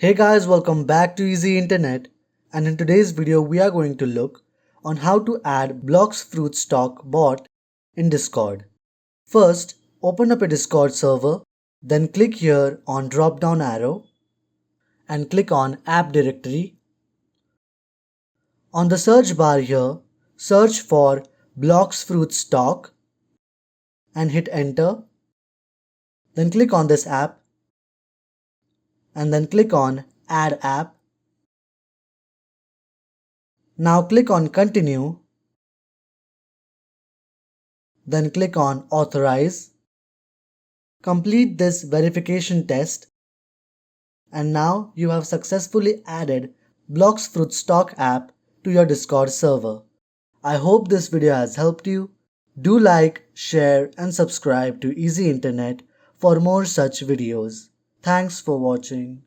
Hey guys, welcome back to Easy Internet, and in today's video we are going to look on how to add Blox fruit stock bot in Discord. First, open up a Discord server, then click here on drop down arrow and click on app directory. On the search bar here, search for Blox fruit stock and hit enter. Then click on this app and then click on add app. Now click on continue, then click on authorize. Complete this verification test and now you have successfully added Blox Fruit Stock app to your Discord server. I hope this video has helped you. Do like, share and subscribe to Easy Internet for more such videos. Thanks for watching.